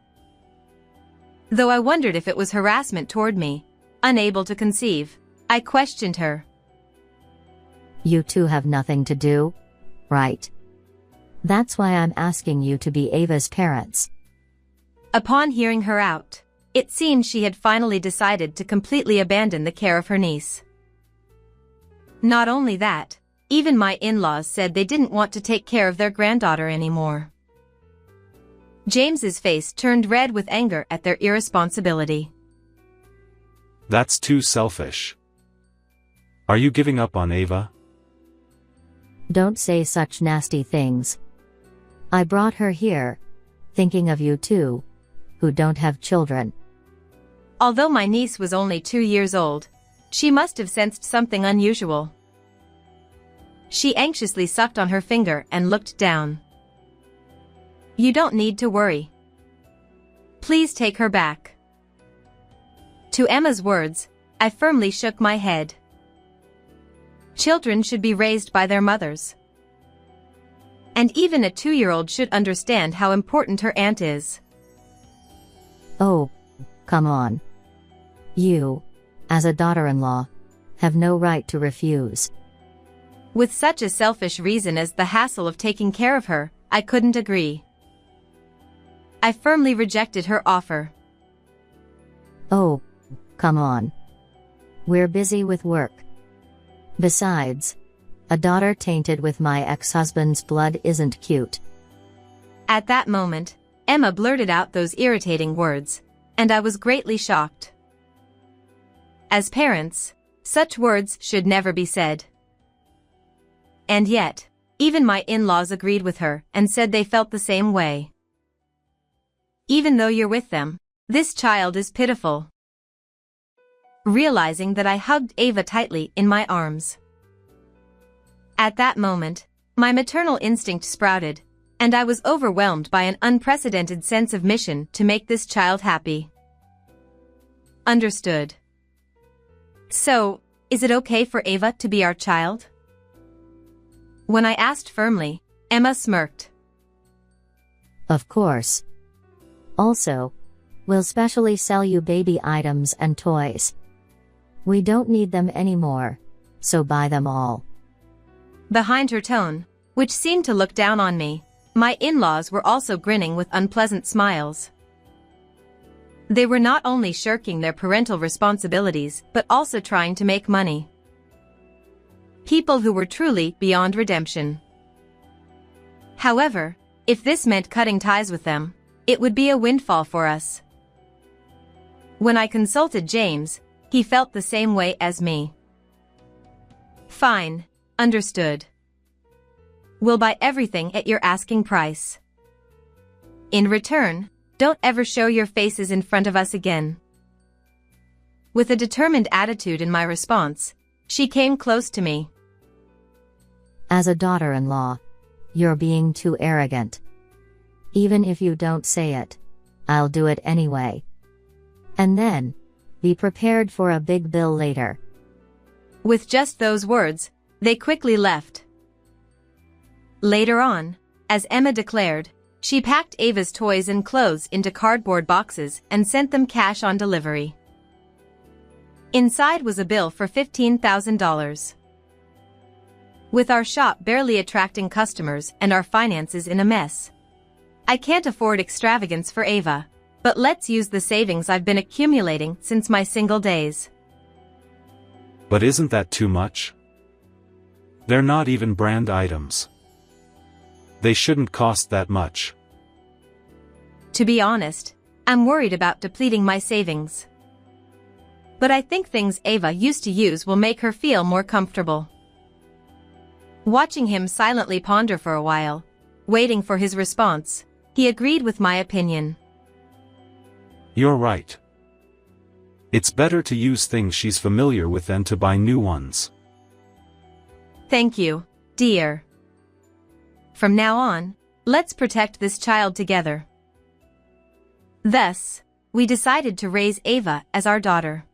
[SPEAKER 4] Though I wondered if it was harassment toward me, unable to conceive, I questioned her.
[SPEAKER 7] You two have nothing to do, right? That's why I'm asking you to be Ava's parents.
[SPEAKER 4] Upon hearing her out, it seemed she had finally decided to completely abandon the care of her niece. Not only that, even my in-laws said they didn't want to take care of their granddaughter anymore. James's face turned red with anger at their irresponsibility.
[SPEAKER 8] That's too selfish. Are you giving up on Ava?
[SPEAKER 7] Don't say such nasty things. I brought her here, thinking of you too, who don't have children.
[SPEAKER 4] Although my niece was only 2 years old, she must have sensed something unusual. She anxiously sucked on her finger and looked down. You don't need to worry. Please take her back. To Emma's words, I firmly shook my head. Children should be raised by their mothers. And even a 2-year-old should understand how important her aunt is.
[SPEAKER 7] Oh, come on. You, as a daughter-in-law, have no right to refuse.
[SPEAKER 4] With such a selfish reason as the hassle of taking care of her, I couldn't agree. I firmly rejected her offer.
[SPEAKER 7] Oh, come on. We're busy with work. Besides, a daughter tainted with my ex-husband's blood isn't cute.
[SPEAKER 4] At that moment, Emma blurted out those irritating words, and I was greatly shocked. as parents, such words should never be said. And yet, even my in-laws agreed with her and said they felt the same way. Even though you're with them, this child is pitiful. Realizing that, I hugged Ava tightly in my arms. At that moment, my maternal instinct sprouted, and I was overwhelmed by an unprecedented sense of mission to make this child happy. Understood. So, is it okay for Ava to be our child? When I asked firmly, Emma smirked.
[SPEAKER 7] Of course. Also, we'll specially sell you baby items and toys. We don't need them anymore, so buy them all.
[SPEAKER 4] Behind her tone, which seemed to look down on me, my in-laws were also grinning with unpleasant smiles. They were not only shirking their parental responsibilities but also trying to make money. People who were truly beyond redemption. However, if this meant cutting ties with them, it would be a windfall for us. When I consulted James, he felt the same way as me. Fine, understood. We'll buy everything at your asking price. In return, don't ever show your faces in front of us again. With a determined attitude in my response, she came close to me.
[SPEAKER 7] As a daughter-in-law, you're being too arrogant. Even if you don't say it, I'll do it anyway. And then, be prepared for a big bill later.
[SPEAKER 4] With just those words, they quickly left. Later on, as Emma declared, she packed Ava's toys and clothes into cardboard boxes and sent them cash on delivery. Inside was a bill for $15,000. With our shop barely attracting customers and our finances in a mess, I can't afford extravagance for Ava, but let's use the savings I've been accumulating since my single days.
[SPEAKER 8] But isn't that too much? They're not even brand items. They shouldn't cost that much.
[SPEAKER 4] To be honest, I'm worried about depleting my savings. But I think things Ava used to use will make her feel more comfortable. Watching him silently ponder for a while, waiting for his response, he agreed with my opinion.
[SPEAKER 8] You're right. It's better to use things she's familiar with than to buy new ones.
[SPEAKER 4] Thank you, dear. From now on, let's protect this child together. Thus, we decided to raise Ava as our daughter.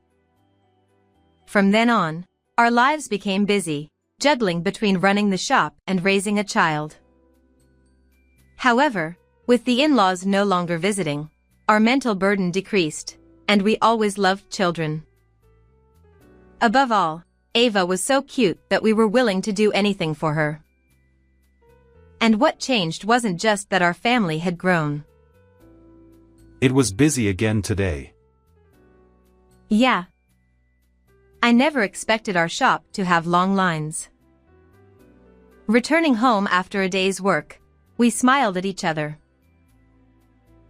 [SPEAKER 4] From then on, our lives became busy, juggling between running the shop and raising a child. However, with the in-laws no longer visiting, our mental burden decreased, and we always loved children. Above all, Ava was so cute that we were willing to do anything for her. And what changed wasn't just that our family had grown.
[SPEAKER 8] It was busy again today.
[SPEAKER 4] Yeah. I never expected our shop to have long lines. Returning home after a day's work, we smiled at each other.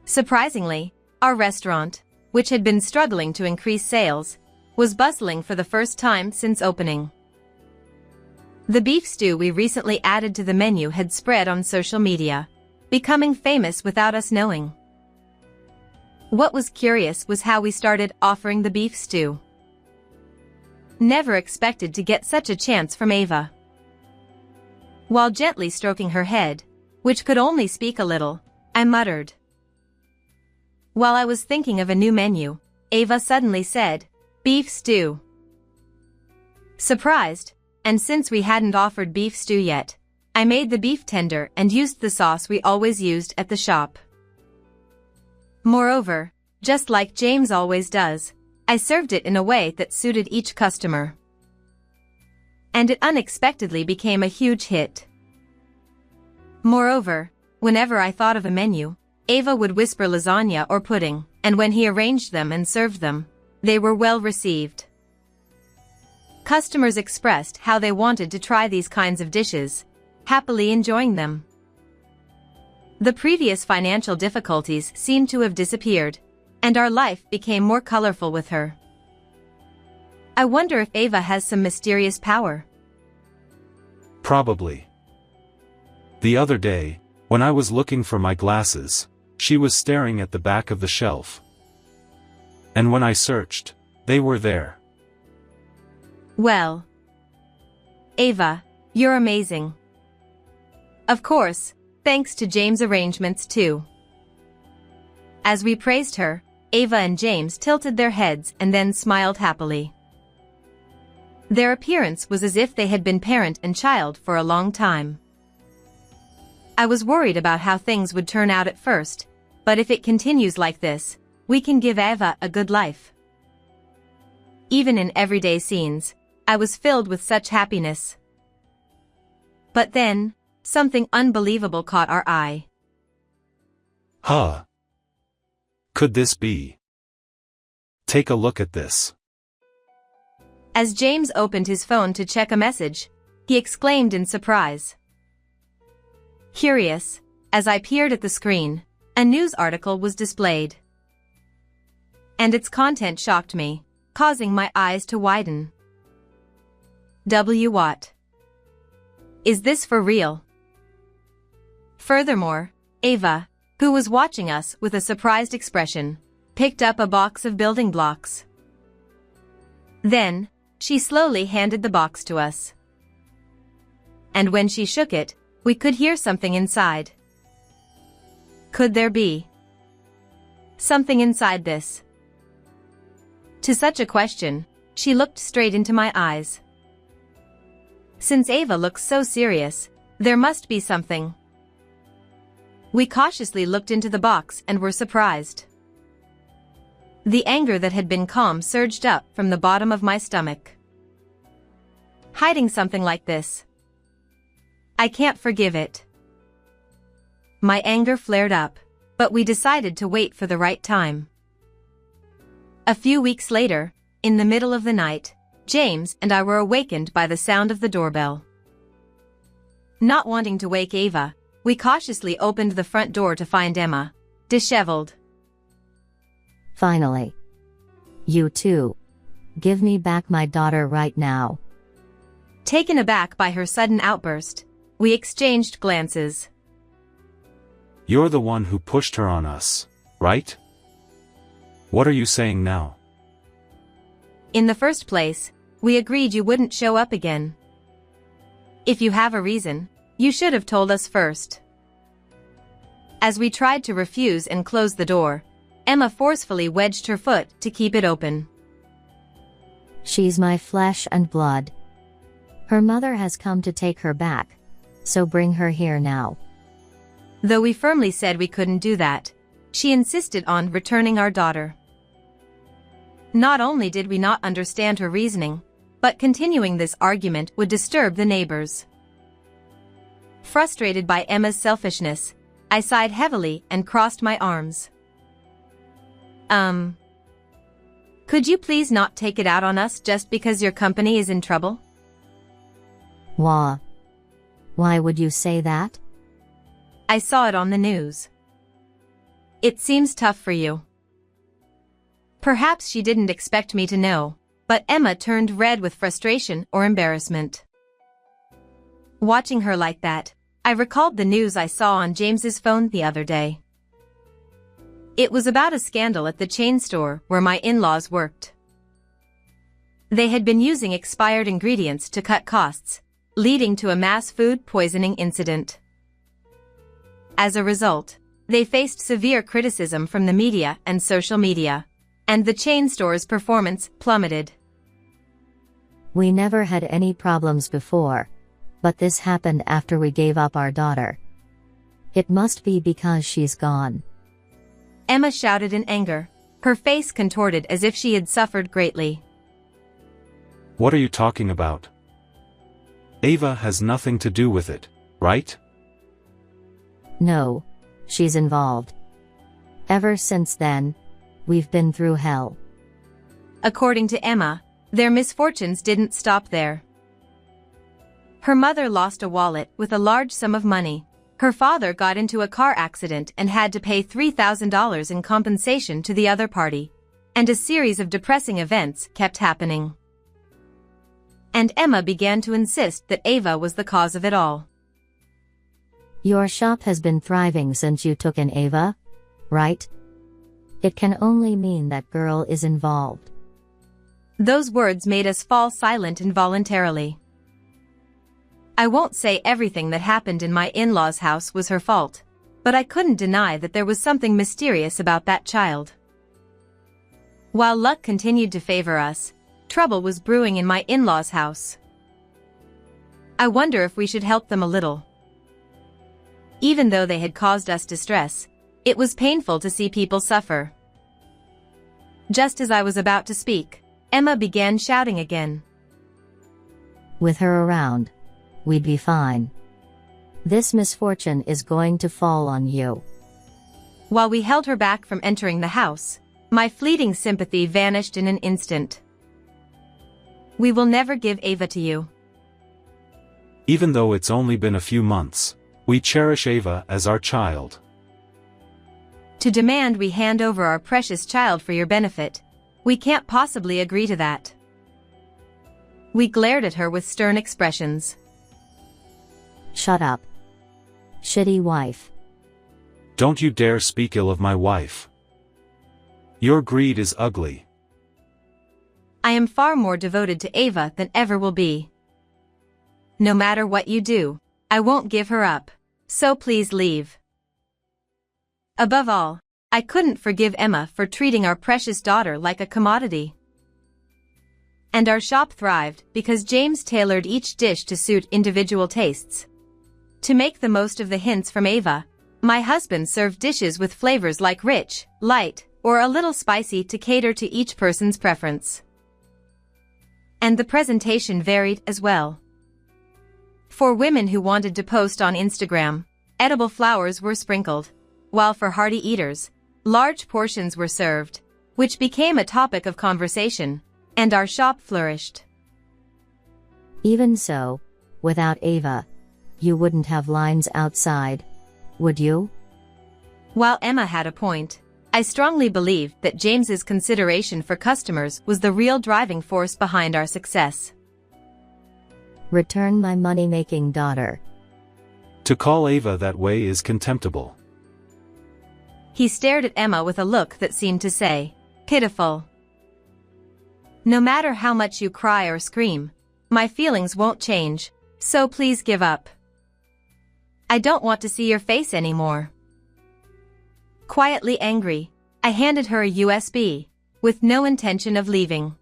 [SPEAKER 4] Surprisingly, our restaurant, which had been struggling to increase sales, was bustling for the first time since opening. The beef stew we recently added to the menu had spread on social media, becoming famous without us knowing. What was curious was how we started offering the beef stew. Never expected to get such a chance from Ava. While gently stroking her head, which could only speak a little, I muttered. While I was thinking of a new menu, Ava suddenly said, "Beef stew." Surprised, and since we hadn't offered beef stew yet, I made the beef tender and used the sauce we always used at the shop. Moreover, just like James always does, I served it in a way that suited each customer. And it unexpectedly became a huge hit. Moreover, whenever I thought of a menu, Ava would whisper lasagna or pudding, and when he arranged them and served them, they were well received. Customers expressed how they wanted to try these kinds of dishes, happily enjoying them. The previous financial difficulties seemed to have disappeared, and our life became more colorful with her. I wonder if Ava has some mysterious power.
[SPEAKER 8] Probably. The other day, when I was looking for my glasses, she was staring at the back of the shelf. And when I searched, they were there.
[SPEAKER 4] Well, Ava, you're amazing. Of course, thanks to James' arrangements too. As we praised her, Ava and James tilted their heads and then smiled happily. Their appearance was as if they had been parent and child for a long time. I was worried about how things would turn out at first, but if it continues like this, we can give Ava a good life. Even in everyday scenes, I was filled with such happiness. But then, something unbelievable caught our eye.
[SPEAKER 8] Huh? Could this be? Take a look at this.
[SPEAKER 4] As James opened his phone to check a message, he exclaimed in surprise. Curious, as I peered at the screen, a news article was displayed. And its content shocked me, causing my eyes to widen. What? Is this for real? Furthermore, Ava, who was watching us with a surprised expression, picked up a box of building blocks. Then, she slowly handed the box to us. And when she shook it, we could hear something inside. Could there be something inside this? To such a question, she looked straight into my eyes. Since Ava looks so serious, there must be something. We cautiously looked into the box and were surprised. The anger that had been calm surged up from the bottom of my stomach. Hiding something like this. I can't forgive it. My anger flared up, but we decided to wait for the right time. A few weeks later, in the middle of the night, James and I were awakened by the sound of the doorbell. Not wanting to wake Ava, we cautiously opened the front door to find Emma, disheveled.
[SPEAKER 7] Finally. You too. Give me back my daughter right now.
[SPEAKER 4] Taken aback by her sudden outburst, we exchanged glances.
[SPEAKER 8] You're the one who pushed her on us, right? What are you saying now?
[SPEAKER 4] In the first place, we agreed you wouldn't show up again. If you have a reason, you should have told us first. As we tried to refuse and close the door, Emma forcefully wedged her foot to keep it open.
[SPEAKER 7] She's my flesh and blood. Her mother has come to take her back, so bring her here now.
[SPEAKER 4] Though we firmly said we couldn't do that, she insisted on returning our daughter. Not only did we not understand her reasoning, but continuing this argument would disturb the neighbors. Frustrated by Emma's selfishness, I sighed heavily and crossed my arms. Could you please not take it out on us just because your company is in trouble?
[SPEAKER 7] Why would you say that?
[SPEAKER 4] I saw it on the news. It seems tough for you. Perhaps she didn't expect me to know, but Emma turned red with frustration or embarrassment. Watching her like that, I recalled the news I saw on James's phone the other day. It was about a scandal at the chain store where my in-laws worked. They had been using expired ingredients to cut costs, leading to a mass food poisoning incident. As a result, they faced severe criticism from the media and social media, and the chain store's performance plummeted.
[SPEAKER 7] We never had any problems before, but this happened after we gave up our daughter. It must be because she's gone.
[SPEAKER 4] Emma shouted in anger, her face contorted as if she had suffered greatly.
[SPEAKER 8] What are you talking about? Ava has nothing to do with it, right?
[SPEAKER 7] No, she's involved. Ever since then, we've been through hell.
[SPEAKER 4] According to Emma, their misfortunes didn't stop there. Her mother lost a wallet with a large sum of money. Her father got into a car accident and had to pay $3,000 in compensation to the other party. And a series of depressing events kept happening. and Emma began to insist that Ava was the cause of it all.
[SPEAKER 7] Your shop has been thriving since you took in Ava, right? It can only mean that girl is involved.
[SPEAKER 4] Those words made us fall silent involuntarily. I won't say everything that happened in my in-laws' house was her fault, but I couldn't deny that there was something mysterious about that child. While luck continued to favor us, trouble was brewing in my in-laws' house. I wonder if we should help them a little. Even though they had caused us distress, it was painful to see people suffer. Just as I was about to speak, Emma began shouting again.
[SPEAKER 7] With her around, we'd be fine. This misfortune is going to fall on you.
[SPEAKER 4] While we held her back from entering the house, my fleeting sympathy vanished in an instant. We will never give Ava to you.
[SPEAKER 8] Even though it's only been a few months, we cherish Ava as our child.
[SPEAKER 4] To demand we hand over our precious child for your benefit, we can't possibly agree to that. We glared at her with stern expressions.
[SPEAKER 7] Shut up. Shitty wife.
[SPEAKER 8] Don't you dare speak ill of my wife. Your greed is ugly.
[SPEAKER 4] I am far more devoted to Ava than ever will be. No matter what you do, I won't give her up, so please leave. Above all, I couldn't forgive Emma for treating our precious daughter like a commodity. And our shop thrived because James tailored each dish to suit individual tastes. To make the most of the hints from Ava, my husband served dishes with flavors like rich, light, or a little spicy to cater to each person's preference. And the presentation varied as well. For women who wanted to post on Instagram, edible flowers were sprinkled, while for hearty eaters, large portions were served, which became a topic of conversation, and our shop flourished.
[SPEAKER 7] Even so, without Ava, you wouldn't have lines outside, would you?
[SPEAKER 4] While Emma had a point, I strongly believed that James's consideration for customers was the real driving force behind our success.
[SPEAKER 7] Return my money-making daughter.
[SPEAKER 8] To call Ava that way is contemptible.
[SPEAKER 4] He stared at Emma with a look that seemed to say, pitiful. No matter how much you cry or scream, my feelings won't change, so please give up. I don't want to see your face anymore. Quietly angry, I handed her a USB, with no intention of leaving.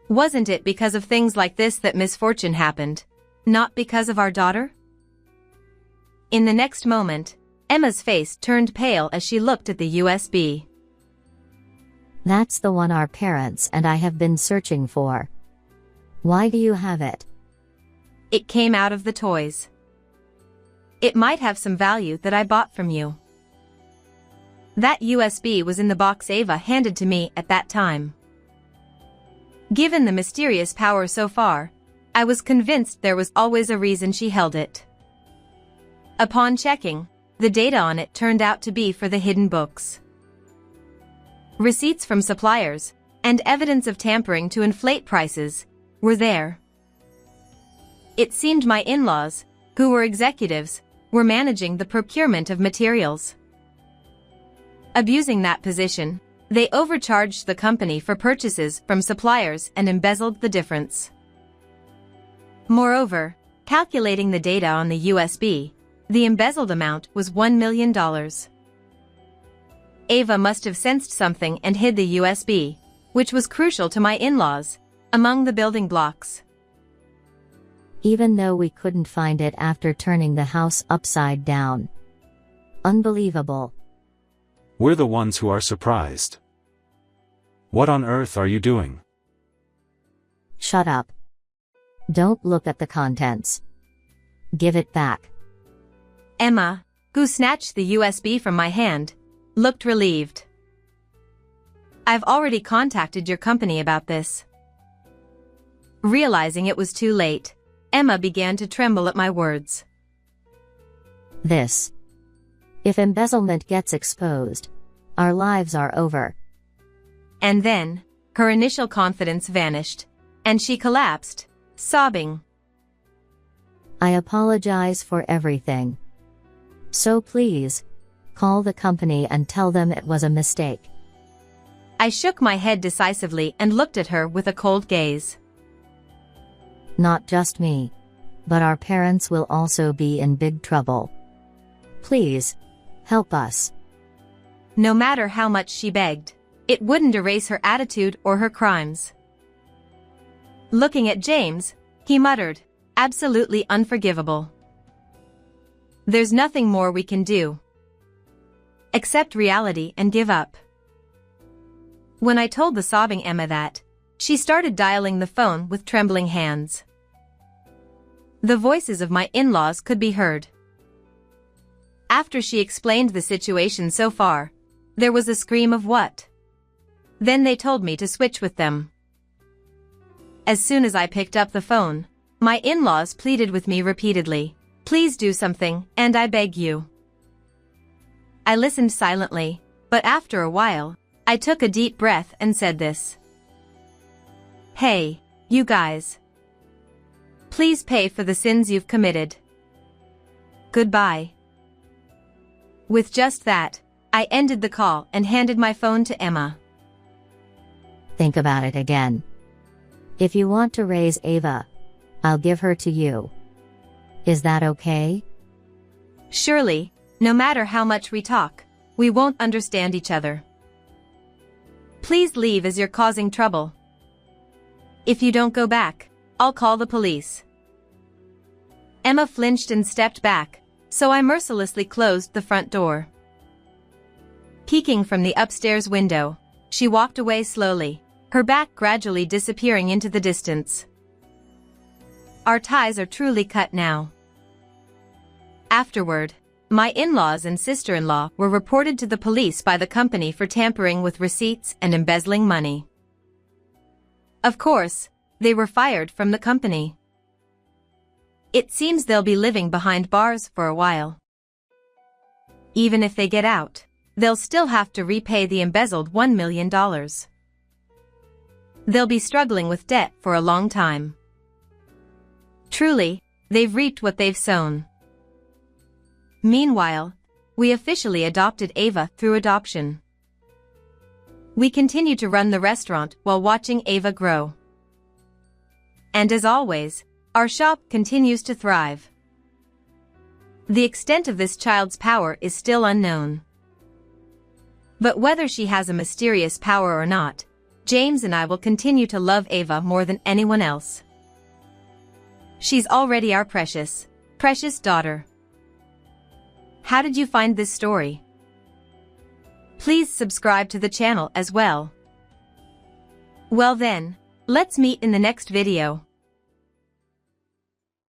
[SPEAKER 4] Wasn't it because of things like this that misfortune happened, not because of our daughter? In the next moment, Emma's face turned pale as she looked at the USB.
[SPEAKER 7] That's the one our parents and I have been searching for. Why do you have it?
[SPEAKER 4] It came out of the toys. It might have some value that I bought from you. That USB was in the box Ava handed to me at that time. Given the mysterious power so far, I was convinced there was always a reason she held it. Upon checking, the data on it turned out to be for the hidden books. Receipts from suppliers, and evidence of tampering to inflate prices, were there. It seemed my in-laws, who were executives, were managing the procurement of materials. Abusing that position, they overcharged the company for purchases from suppliers and embezzled the difference. Moreover, calculating the data on the USB, the embezzled amount was $1 million. Ava must have sensed something and hid the USB, which was crucial to my in-laws, among the building blocks.
[SPEAKER 7] Even though we couldn't find it after turning the house upside down. Unbelievable.
[SPEAKER 8] We're the ones who are surprised. What on earth are you doing?
[SPEAKER 7] Shut up. Don't look at the contents. Give it back.
[SPEAKER 4] Emma, who snatched the USB from my hand, looked relieved. I've already contacted your company about this. Realizing it was too late, Emma began to tremble at my words.
[SPEAKER 7] This. If embezzlement gets exposed, our lives are over.
[SPEAKER 4] And then, her initial confidence vanished. and she collapsed, sobbing.
[SPEAKER 7] I apologize for everything. So please, call the company and tell them it was a mistake.
[SPEAKER 4] I shook my head decisively and looked at her with a cold gaze.
[SPEAKER 7] Not just me, but our parents will also be in big trouble. Please, help us.
[SPEAKER 4] No matter how much she begged, it wouldn't erase her attitude or her crimes. Looking at James, he muttered, "Absolutely unforgivable. There's nothing more we can do. Accept reality and give up." When I told the sobbing Emma that, she started dialing the phone with trembling hands. The voices of my in-laws could be heard. After she explained the situation so far, there was a scream of "What?" Then they told me to switch with them. As soon as I picked up the phone, my in-laws pleaded with me repeatedly, "Please do something, and I beg you." I listened silently, but after a while, I took a deep breath and said this. "Hey, you guys. Please pay for the sins you've committed. Goodbye." With just that, I ended the call and handed my phone to Emma.
[SPEAKER 7] Think about it again. If you want to raise Ava, I'll give her to you. Is that okay?
[SPEAKER 4] Surely, no matter how much we talk, we won't understand each other. Please leave as you're causing trouble. If you don't go back, I'll call the police. Emma flinched and stepped back, so I mercilessly closed the front door. Peeking from the upstairs window, she walked away slowly, her back gradually disappearing into the distance. Our ties are truly cut now. Afterward, my in-laws and sister-in-law were reported to the police by the company for tampering with receipts and embezzling money. Of course, they were fired from the company. It seems they'll be living behind bars for a while. Even if they get out, they'll still have to repay the embezzled $1 million. They'll be struggling with debt for a long time. Truly, they've reaped what they've sown. Meanwhile, we officially adopted Ava through adoption. We continue to run the restaurant while watching Ava grow. And as always, our shop continues to thrive. The extent of this child's power is still unknown. But whether she has a mysterious power or not, James and I will continue to love Ava more than anyone else. She's already our precious, precious daughter. How did you find this story? Please subscribe to the channel as well. Well then, let's meet in the next video.